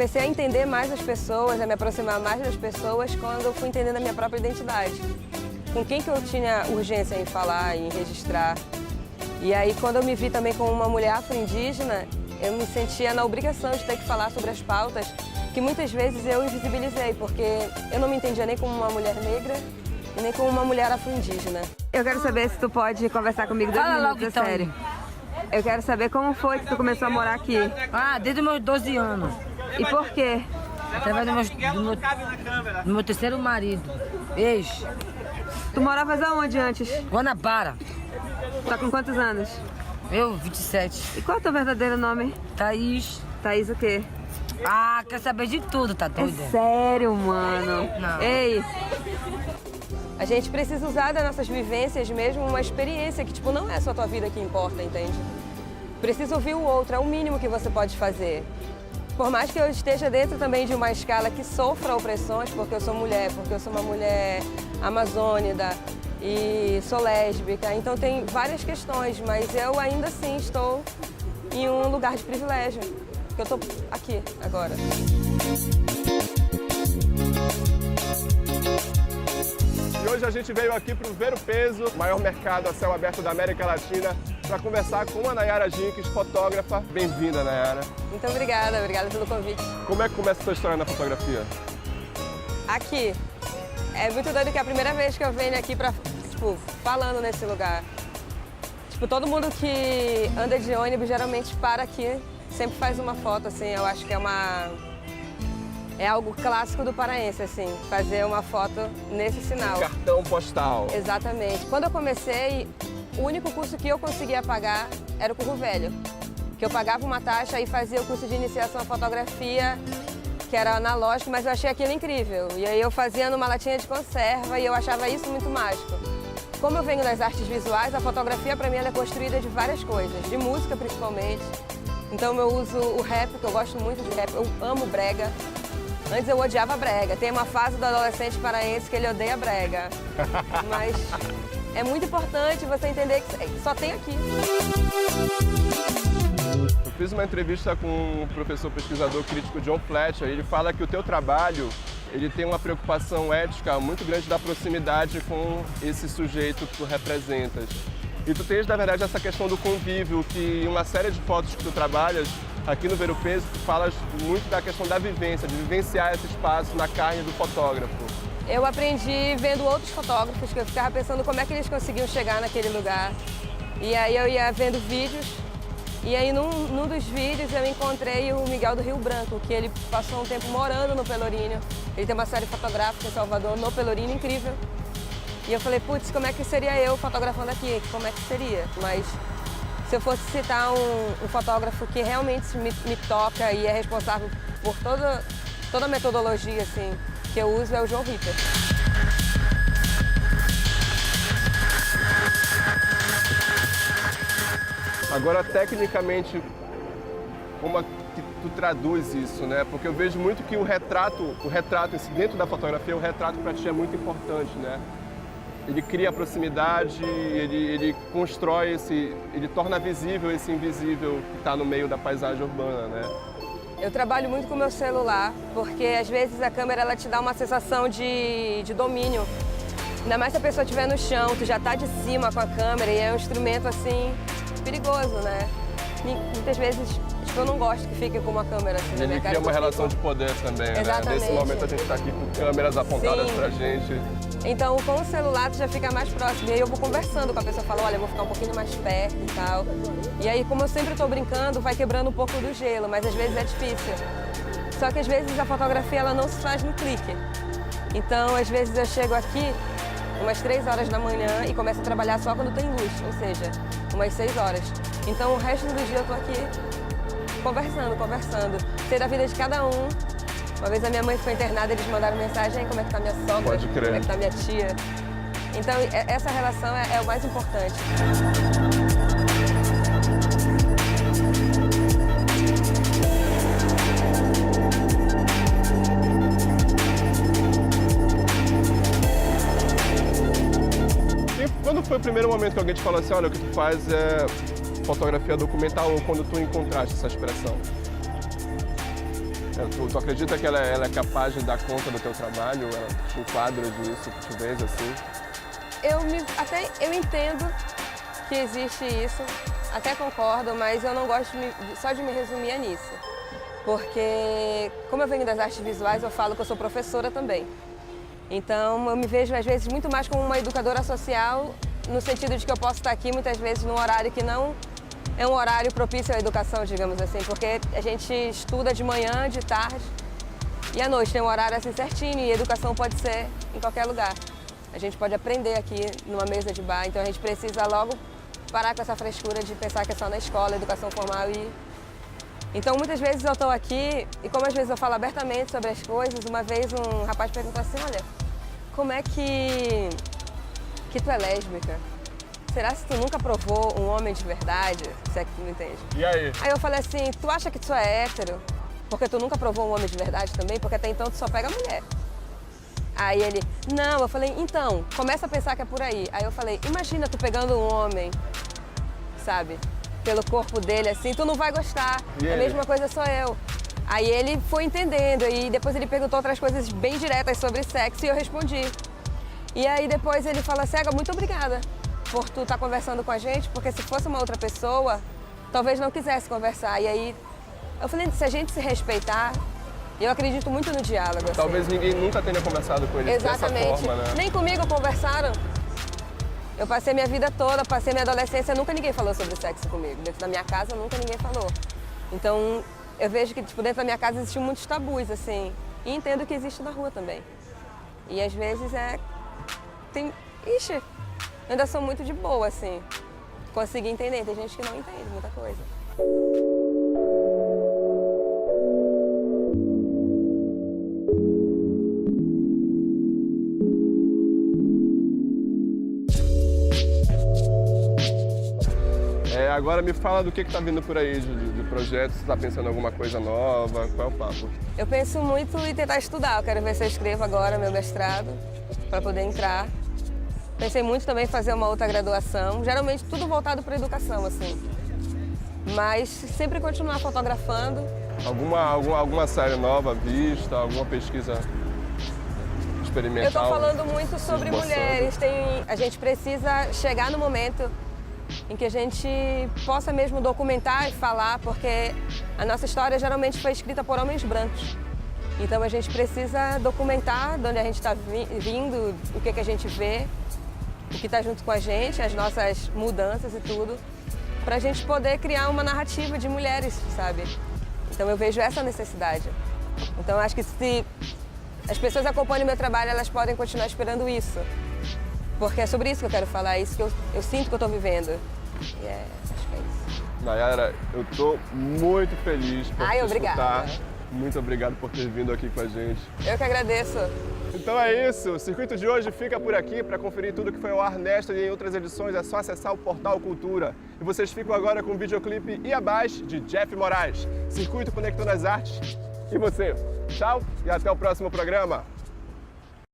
comecei a entender mais as pessoas, a me aproximar mais das pessoas quando eu fui entendendo a minha própria identidade. Com quem que eu tinha urgência em falar, em registrar. E aí, quando eu me vi também como uma mulher afro-indígena, eu me sentia na obrigação de ter que falar sobre as pautas que muitas vezes eu invisibilizei, porque eu não me entendia nem como uma mulher negra e nem como uma mulher afro-indígena. Eu quero saber se tu pode conversar comigo 2 minutos, é sério. Eu quero saber como foi que tu começou a morar aqui. Ah, desde os meus 12 anos. E por quê? Através do meu terceiro marido, ex, Tu moravas aonde antes? Guanabara. Tá com quantos anos? Eu, 27. E qual é o teu verdadeiro nome? Thaís. Thaís o quê? Ah, quer saber de tudo, tá doida? É sério, mano? Não. Ei! A gente precisa usar das nossas vivências mesmo uma experiência que, tipo, não é só a tua vida que importa, entende? Precisa ouvir o outro, é o mínimo que você pode fazer. Por mais que eu esteja dentro também de uma escala que sofra opressões, porque eu sou mulher, porque eu sou uma mulher amazônida e sou lésbica, então tem várias questões, mas eu ainda assim estou em um lugar de privilégio, porque eu tô aqui agora. E hoje a gente veio aqui para o Ver o Peso, maior mercado a céu aberto da América Latina, para conversar com a Nayara Jinques, fotógrafa. Bem-vinda, Nayara. Muito obrigada pelo convite. Como é que começa a sua história na fotografia? Aqui, é muito doido que é a primeira vez que eu venho aqui pra, tipo, falando nesse lugar. Tipo, todo mundo que anda de ônibus geralmente para aqui, sempre faz uma foto, assim, eu acho que é algo clássico do paraense, assim, fazer uma foto nesse sinal. Cartão postal. Exatamente. Quando eu comecei, o único curso que eu conseguia pagar era o Curro Velho. Que eu pagava uma taxa e fazia o curso de iniciação à fotografia, que era analógico, mas eu achei aquilo incrível. E aí eu fazia numa latinha de conserva e eu achava isso muito mágico. Como eu venho das artes visuais, a fotografia para mim ela é construída de várias coisas, de música principalmente. Então eu uso o rap, que eu gosto muito de rap, eu amo brega. Antes eu odiava brega. Tem uma fase do adolescente paraense que ele odeia brega. Mas é muito importante você entender que só tem aqui. Eu fiz uma entrevista com o professor pesquisador crítico John Fletcher. Ele fala que o teu trabalho ele tem uma preocupação ética muito grande da proximidade com esse sujeito que tu representas. E tu tens, na verdade, essa questão do convívio, que em uma série de fotos que tu trabalhas, aqui no Ver o Peso, tu falas muito da questão da vivência, de vivenciar esse espaço na carne do fotógrafo. Eu aprendi vendo outros fotógrafos, que eu ficava pensando como é que eles conseguiam chegar naquele lugar. E aí eu ia vendo vídeos, e aí num dos vídeos eu encontrei o Miguel do Rio Branco, que ele passou um tempo morando no Pelourinho. Ele tem uma série fotográfica em Salvador, no Pelourinho, incrível. E eu falei, putz, como é que seria eu fotografando aqui? Como é que seria? Mas se eu fosse citar um fotógrafo que realmente me toca e é responsável por toda a metodologia assim, que eu uso, é o João Ritter. Agora, tecnicamente, como é que tu traduz isso, né? Porque eu vejo muito que o retrato dentro da fotografia, o retrato para ti é muito importante, né? Ele cria a proximidade, ele constrói ele torna visível esse invisível que está no meio da paisagem urbana, né? Eu trabalho muito com o meu celular, porque às vezes a câmera ela te dá uma sensação de domínio. Ainda mais se a pessoa estiver no chão, tu já tá de cima com a câmera e é um instrumento assim perigoso, né? Muitas vezes eu não gosto que fique com uma câmera assim na minha cara. Ele cria uma relação de poder também, exatamente, né? Nesse momento a gente está aqui com câmeras apontadas pra gente. Então com o celular tu já fica mais próximo. E aí eu vou conversando com a pessoa, falo, olha, eu vou ficar um pouquinho mais perto e tal. E aí como eu sempre estou brincando, vai quebrando um pouco do gelo, mas às vezes é difícil. Só que às vezes a fotografia ela não se faz no clique. Então às vezes eu chego aqui umas 3 horas da manhã e começo a trabalhar só quando tem luz, ou seja, umas 6 horas. Então o resto do dia eu tô aqui conversando. Sei da vida de cada um. Uma vez a minha mãe ficou internada, eles mandaram mensagem, como é que tá minha sogra, Pode crer. como é que tá minha tia. Então essa relação é o mais importante. E quando foi o primeiro momento que alguém te falou assim, olha, o que tu faz é fotografia documental, ou quando tu encontraste essa expressão? Tu acredita que ela é capaz de dar conta do teu trabalho? Ela te enquadra nisso, tu vês assim? Eu entendo que existe isso, até concordo, mas eu não gosto só de me resumir nisso. Porque, como eu venho das artes visuais, eu falo que eu sou professora também. Então, eu me vejo, às vezes, muito mais como uma educadora social, no sentido de que eu posso estar aqui, muitas vezes, num horário que não é um horário propício à educação, digamos assim, porque a gente estuda de manhã, de tarde e à noite, tem um horário assim certinho, e educação pode ser em qualquer lugar. A gente pode aprender aqui numa mesa de bar, então a gente precisa logo parar com essa frescura de pensar que é só na escola, educação formal e... Então, muitas vezes eu estou aqui e como às vezes eu falo abertamente sobre as coisas, uma vez um rapaz perguntou assim, olha, como é que tu é lésbica? Será que tu nunca provou um homem de verdade? Se é que tu não entende. E aí? Aí eu falei assim, tu acha que tu é hétero? Porque tu nunca provou um homem de verdade também? Porque até então tu só pega mulher. Aí ele, não, eu falei, então, começa a pensar que é por aí. Aí eu falei, imagina tu pegando um homem, sabe, pelo corpo dele assim, tu não vai gostar. A mesma coisa sou eu. Aí ele foi entendendo e depois ele perguntou outras coisas bem diretas sobre sexo e eu respondi. E aí depois ele falou assim, muito obrigada por tu estar conversando com a gente, porque se fosse uma outra pessoa, talvez não quisesse conversar. E aí eu falei, se a gente se respeitar, eu acredito muito no diálogo. Assim. Talvez ninguém nunca tenha conversado com ele dessa forma, né? Nem comigo conversaram. Eu passei minha vida toda, passei minha adolescência, nunca ninguém falou sobre sexo comigo. Dentro da minha casa, nunca ninguém falou. Então, eu vejo que dentro da minha casa existem muitos tabus, assim. E entendo que existe na rua também. E às vezes eu ainda sou muito de boa, assim. Consegui entender, tem gente que não entende muita coisa. Agora me fala do que tá vindo por aí de projetos, você tá pensando em alguma coisa nova, qual é o papo? Eu penso muito em tentar estudar, eu quero ver se eu escrevo agora meu mestrado, para poder entrar. Pensei muito também em fazer uma outra graduação, geralmente tudo voltado para a educação, assim. Mas sempre continuar fotografando. Alguma série nova vista, alguma pesquisa experimental? Eu estou falando muito sobre mulheres, a gente precisa chegar no momento em que a gente possa mesmo documentar e falar, porque a nossa história geralmente foi escrita por homens brancos. Então a gente precisa documentar de onde a gente está vindo, o que a gente vê, o que está junto com a gente, as nossas mudanças e tudo, para a gente poder criar uma narrativa de mulheres, sabe? Então eu vejo essa necessidade. Então acho que se as pessoas acompanham o meu trabalho, elas podem continuar esperando isso. Porque é sobre isso que eu quero falar, é isso que eu sinto que eu estou vivendo. E acho que é isso. Nayara, eu estou muito feliz por te obrigada. escutar. Muito obrigado por ter vindo aqui com a gente. Eu que agradeço. Então é isso, o Circuito de hoje fica por aqui. Para conferir tudo que foi ao ar nesta e em outras edições é só acessar o Portal Cultura. E vocês ficam agora com o videoclipe E Abaixo, de Jeff Moraes. Circuito Conectando as Artes. E você. Tchau e até o próximo programa.